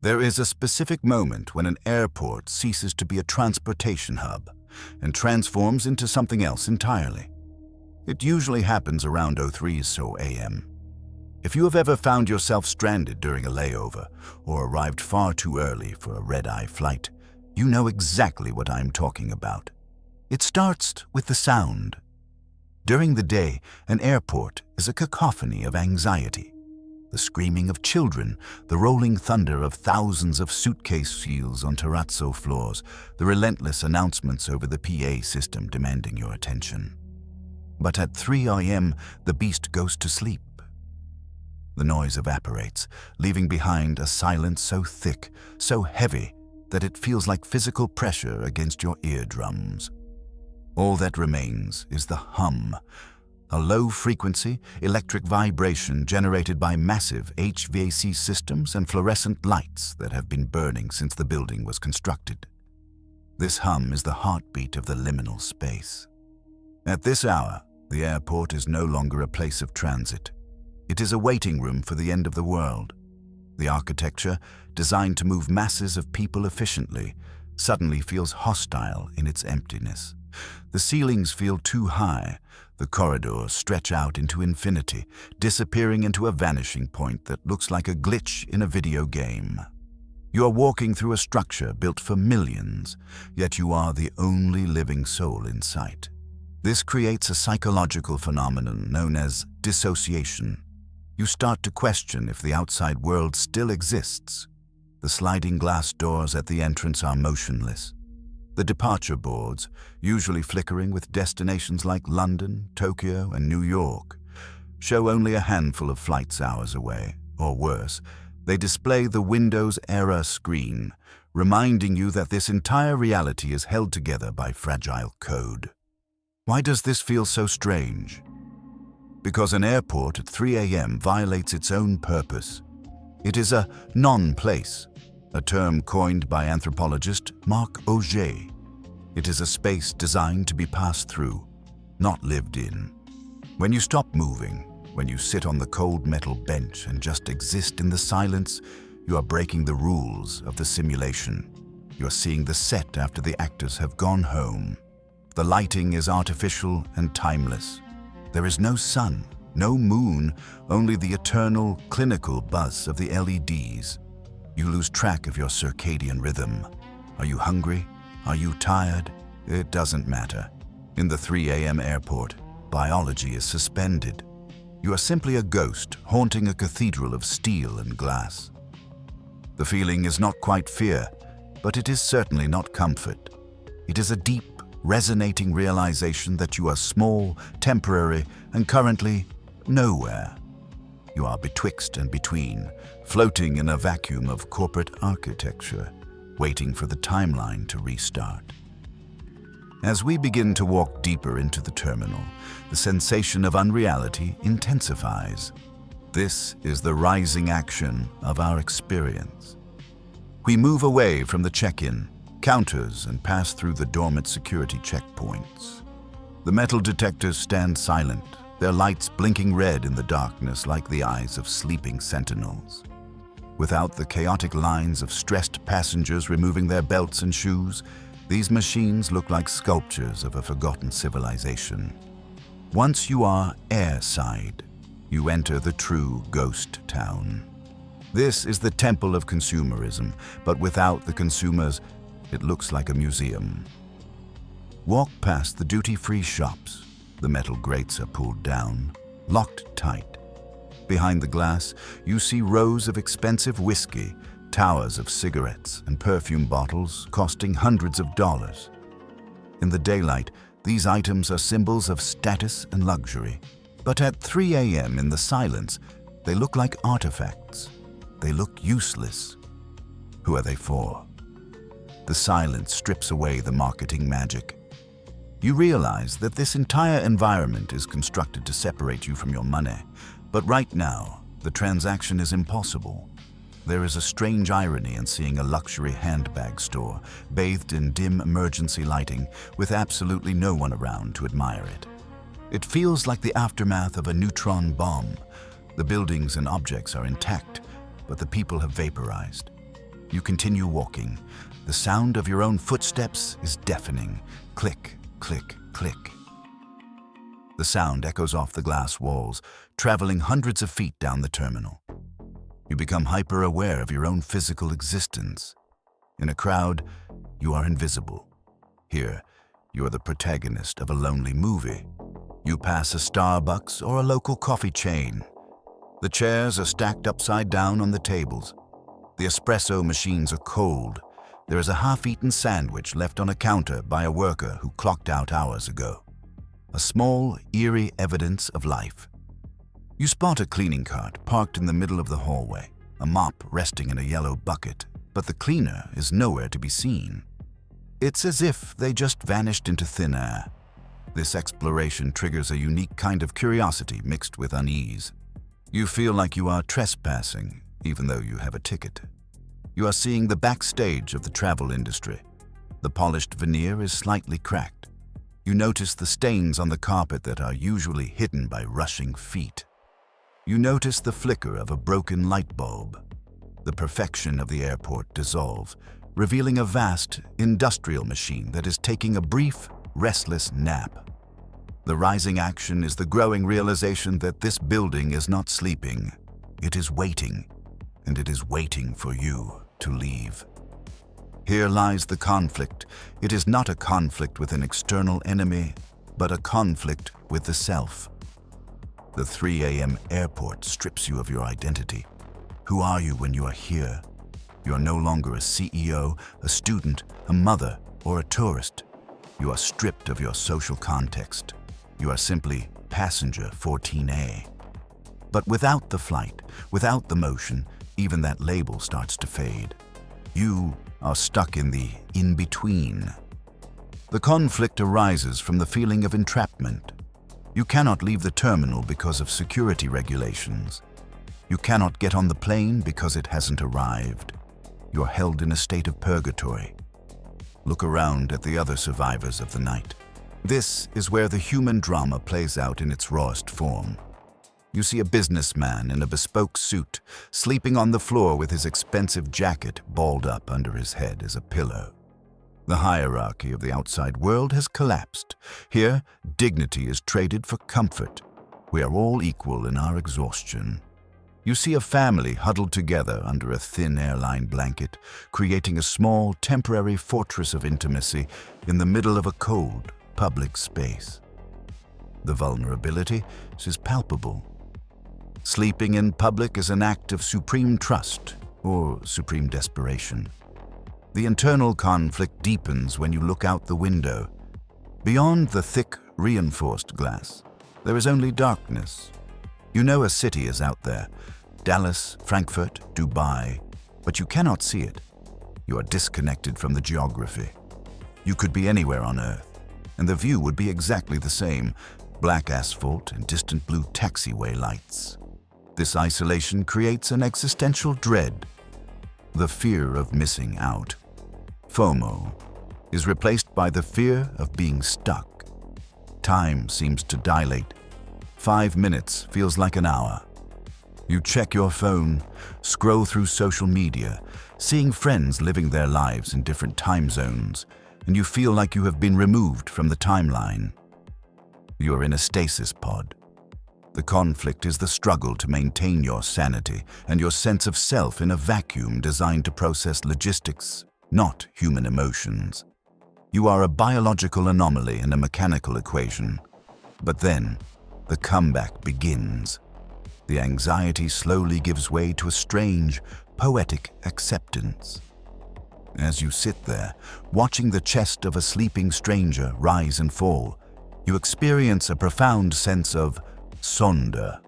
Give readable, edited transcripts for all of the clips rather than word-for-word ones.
There is a specific moment when an airport ceases to be a transportation hub and transforms into something else entirely. It usually happens around 03 so a.m. If you have ever found yourself stranded during a layover or arrived far too early for a red-eye flight, you know exactly what I'm talking about. It starts with the sound. During the day, an airport is a cacophony of anxiety. The screaming of children, the rolling thunder of thousands of suitcase wheels on terrazzo floors, the relentless announcements over the PA system demanding your attention. But at 3 a.m., the beast goes to sleep. The noise evaporates, leaving behind a silence so thick, so heavy, that it feels like physical pressure against your eardrums. All that remains is the hum, a low-frequency electric vibration generated by massive HVAC systems and fluorescent lights that have been burning since the building was constructed. This hum is the heartbeat of the liminal space. At this hour, the airport is no longer a place of transit. It is a waiting room for the end of the world. The architecture, designed to move masses of people efficiently, suddenly feels hostile in its emptiness. The ceilings feel too high. The corridors stretch out into infinity, disappearing into a vanishing point that looks like a glitch in a video game. You are walking through a structure built for millions, yet you are the only living soul in sight. This creates a psychological phenomenon known as dissociation. You start to question if the outside world still exists. The sliding glass doors at the entrance are motionless. The departure boards, usually flickering with destinations like London, Tokyo, and New York, show only a handful of flights hours away, or worse, they display the Windows error screen, reminding you that this entire reality is held together by fragile code. Why does this feel so strange? Because an airport at 3 a.m. violates its own purpose. It is a non-place, a term coined by anthropologist Marc Augé. It is a space designed to be passed through, not lived in. When you stop moving, when you sit on the cold metal bench and just exist in the silence, you are breaking the rules of the simulation. You are seeing the set after the actors have gone home. The lighting is artificial and timeless. There is no sun, no moon, only the eternal, clinical buzz of the LEDs. You lose track of your circadian rhythm. Are you hungry? Are you tired? It doesn't matter. In the 3 a.m. airport, biology is suspended. You are simply a ghost haunting a cathedral of steel and glass. The feeling is not quite fear, but it is certainly not comfort. It is a deep, resonating realization that you are small, temporary, and currently nowhere. You are betwixt and between, floating in a vacuum of corporate architecture, waiting for the timeline to restart. As we begin to walk deeper into the terminal, the sensation of unreality intensifies. This is the rising action of our experience. We move away from the check-in counters and pass through the dormant security checkpoints. The metal detectors stand silent, their lights blinking red in the darkness like the eyes of sleeping sentinels. Without the chaotic lines of stressed passengers removing their belts and shoes, these machines look like sculptures of a forgotten civilization. Once you are airside, you enter the true ghost town. This is the temple of consumerism, but without the consumers, it looks like a museum. Walk past the duty-free shops. The metal grates are pulled down, locked tight. Behind the glass, you see rows of expensive whiskey, towers of cigarettes, and perfume bottles costing hundreds of dollars. In the daylight, these items are symbols of status and luxury. But at 3 a.m. in the silence, they look like artifacts. They look useless. Who are they for? The silence strips away the marketing magic. You realize that this entire environment is constructed to separate you from your money. But right now, the transaction is impossible. There is a strange irony in seeing a luxury handbag store bathed in dim emergency lighting with absolutely no one around to admire it. It feels like the aftermath of a neutron bomb. The buildings and objects are intact, but the people have vaporized. You continue walking. The sound of your own footsteps is deafening. Click, click, click. The sound echoes off the glass walls, traveling hundreds of feet down the terminal. You become hyper-aware of your own physical existence. In a crowd, you are invisible. Here, you are the protagonist of a lonely movie. You pass a Starbucks or a local coffee chain. The chairs are stacked upside down on the tables. The espresso machines are cold. There is a half-eaten sandwich left on a counter by a worker who clocked out hours ago. A small, eerie evidence of life. You spot a cleaning cart parked in the middle of the hallway, a mop resting in a yellow bucket, but the cleaner is nowhere to be seen. It's as if they just vanished into thin air. This exploration triggers a unique kind of curiosity mixed with unease. You feel like you are trespassing, even though you have a ticket. You are seeing the backstage of the travel industry. The polished veneer is slightly cracked. You notice the stains on the carpet that are usually hidden by rushing feet. You notice the flicker of a broken light bulb. The perfection of the airport dissolves, revealing a vast, industrial machine that is taking a brief, restless nap. The rising action is the growing realization that this building is not sleeping. It is waiting, and it is waiting for you to leave. Here lies the conflict. It is not a conflict with an external enemy, but a conflict with the self. The 3 a.m. airport strips you of your identity. Who are you when you are here? You are no longer a CEO, a student, a mother, or a tourist. You are stripped of your social context. You are simply passenger 14A. But without the flight, without the motion, even that label starts to fade. You are stuck in the in-between. The conflict arises from the feeling of entrapment. You cannot leave the terminal because of security regulations. You cannot get on the plane because it hasn't arrived. You're held in a state of purgatory. Look around at the other survivors of the night. This is where the human drama plays out in its rawest form. You see a businessman in a bespoke suit, sleeping on the floor with his expensive jacket balled up under his head as a pillow. The hierarchy of the outside world has collapsed. Here, dignity is traded for comfort. We are all equal in our exhaustion. You see a family huddled together under a thin airline blanket, creating a small, temporary fortress of intimacy in the middle of a cold, public space. The vulnerability is palpable. Sleeping in public is an act of supreme trust or supreme desperation. The internal conflict deepens when you look out the window. Beyond the thick, reinforced glass, there is only darkness. You know a city is out there, Dallas, Frankfurt, Dubai, but you cannot see it. You are disconnected from the geography. You could be anywhere on Earth, and the view would be exactly the same, black asphalt and distant blue taxiway lights. This isolation creates an existential dread, the fear of missing out. FOMO is replaced by the fear of being stuck. Time seems to dilate. 5 minutes feels like an hour. You check your phone, scroll through social media, seeing friends living their lives in different time zones, and you feel like you have been removed from the timeline. You are in a stasis pod. The conflict is the struggle to maintain your sanity and your sense of self in a vacuum designed to process logistics, not human emotions. You are a biological anomaly in a mechanical equation. But then, the comeback begins. The anxiety slowly gives way to a strange, poetic acceptance. As you sit there, watching the chest of a sleeping stranger rise and fall, you experience a profound sense of Sonder.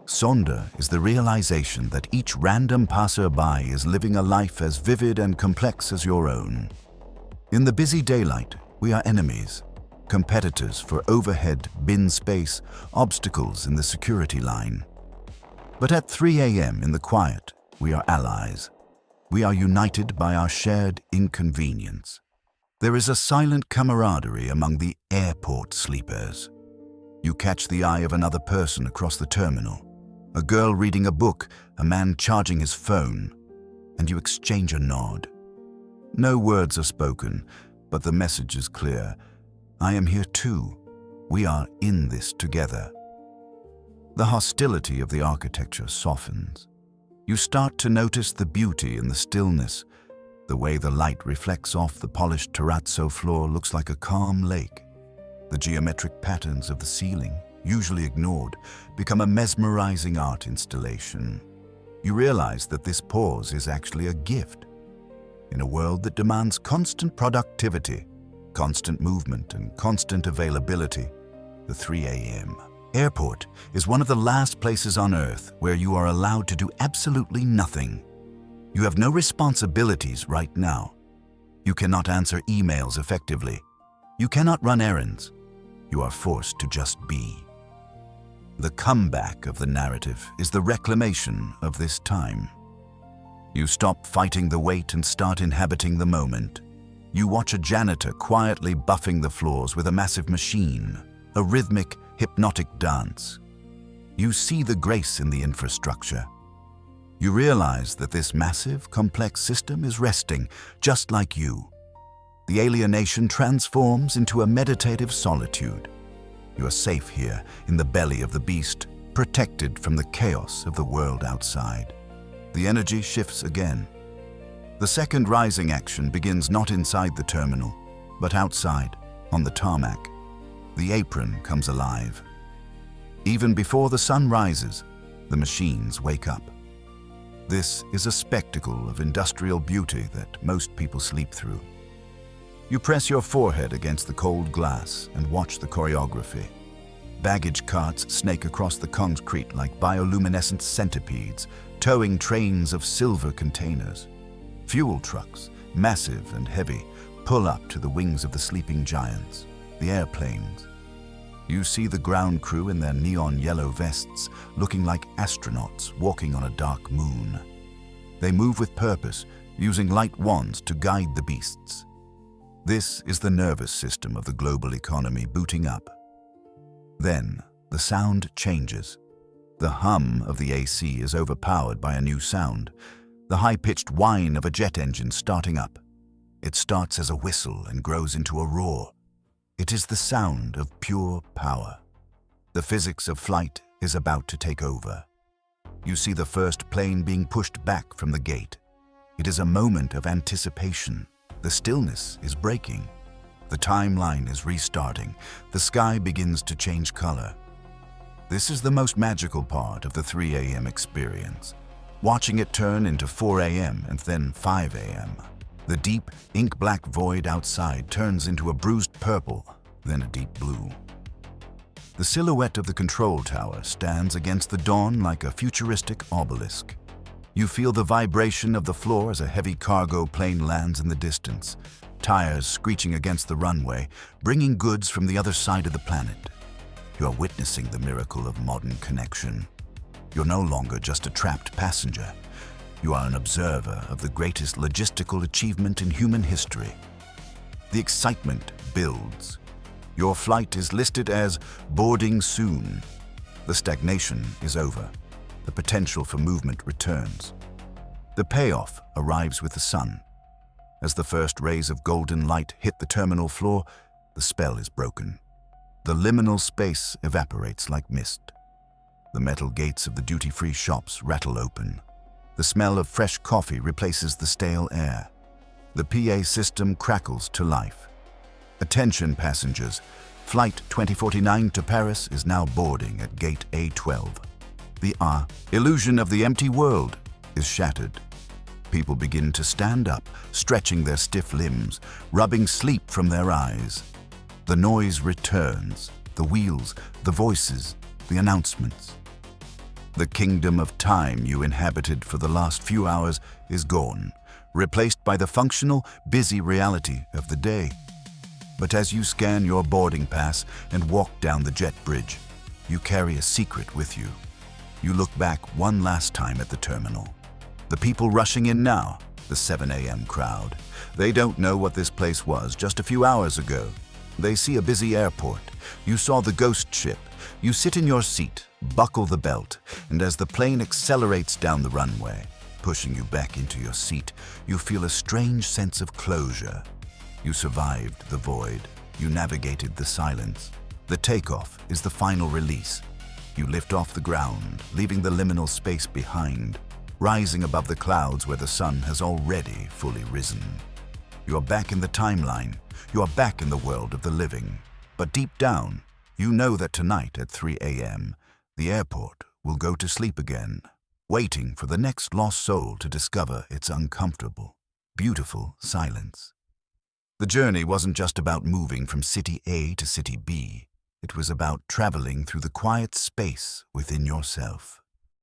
Sonder is the realization that each random passerby is living a life as vivid and complex as your own. In the busy daylight, we are enemies, competitors for overhead, bin space, obstacles in the security line. But at 3 a.m. in the quiet, we are allies. We are united by our shared inconvenience. There is a silent camaraderie among the airport sleepers. You catch the eye of another person across the terminal. A girl reading a book, a man charging his phone. and you exchange a nod. No words are spoken, but the message is clear. I am here too. We are in this together. The hostility of the architecture softens. You start to notice the beauty in the stillness. The way the light reflects off the polished terrazzo floor looks like a calm lake. The geometric patterns of the ceiling, usually ignored, become a mesmerizing art installation. You realize that this pause is actually a gift. In a world that demands constant productivity, constant movement, and constant availability, the 3 a.m. airport is one of the last places on Earth where you are allowed to do absolutely nothing. You have no responsibilities right now. You cannot answer emails effectively. You cannot run errands. You are forced to just be. The comeback of the narrative is the reclamation of this time. You stop fighting the wait and start inhabiting the moment. You watch a janitor quietly buffing the floors with a massive machine, a rhythmic, hypnotic dance. You see the grace in the infrastructure. You realize that this massive, complex system is resting, just like you. The alienation transforms into a meditative solitude. You are safe here, in the belly of the beast, protected from the chaos of the world outside. The energy shifts again. The second rising action begins not inside the terminal, but outside, on the tarmac. The apron comes alive. Even before the sun rises, the machines wake up. This is a spectacle of industrial beauty that most people sleep through. You press your forehead against the cold glass and watch the choreography. Baggage carts snake across the concrete like bioluminescent centipedes, towing trains of silver containers. Fuel trucks, massive and heavy, pull up to the wings of the sleeping giants, the airplanes. You see the ground crew in their neon yellow vests, looking like astronauts walking on a dark moon. They move with purpose, using light wands to guide the beasts. This is the nervous system of the global economy booting up. Then, the sound changes. The hum of the AC is overpowered by a new sound, the high-pitched whine of a jet engine starting up. It starts as a whistle and grows into a roar. It is the sound of pure power. The physics of flight is about to take over. You see the first plane being pushed back from the gate. It is a moment of anticipation. The stillness is breaking. The timeline is restarting. The sky begins to change color. This is the most magical part of the 3 a.m. experience. Watching it turn into 4 a.m. and then 5 a.m. The deep, ink-black void outside turns into a bruised purple, then a deep blue. The silhouette of the control tower stands against the dawn like a futuristic obelisk. You feel the vibration of the floor as a heavy cargo plane lands in the distance, tires screeching against the runway, bringing goods from the other side of the planet. You are witnessing the miracle of modern connection. You're no longer just a trapped passenger. You are an observer of the greatest logistical achievement in human history. The excitement builds. Your flight is listed as boarding soon. The stagnation is over. The potential for movement returns. The payoff arrives with the sun. As the first rays of golden light hit the terminal floor, the spell is broken. The liminal space evaporates like mist. The metal gates of the duty-free shops rattle open. The smell of fresh coffee replaces the stale air. The PA system crackles to life. Attention passengers, Flight 2049 to Paris is now boarding at gate A12. The illusion of the empty world is shattered. People begin to stand up, stretching their stiff limbs, rubbing sleep from their eyes. The noise returns, the wheels, the voices, the announcements. The kingdom of time you inhabited for the last few hours is gone, replaced by the functional, busy reality of the day. But as you scan your boarding pass and walk down the jet bridge, you carry a secret with you. You look back one last time at the terminal. The people rushing in now, the 7 a.m. crowd. They don't know what this place was just a few hours ago. They see a busy airport. You saw the ghost ship. You sit in your seat, buckle the belt, and as the plane accelerates down the runway, pushing you back into your seat. You feel a strange sense of closure. You survived the void. You navigated the silence. The takeoff is the final release. You lift off the ground, leaving the liminal space behind, rising above the clouds where the sun has already fully risen. You are back in the timeline. You are back in the world of the living. But deep down, you know that tonight at 3 a.m., the airport will go to sleep again, waiting for the next lost soul to discover its uncomfortable, beautiful silence. The journey wasn't just about moving from city A to city B. It was about traveling through the quiet space within yourself.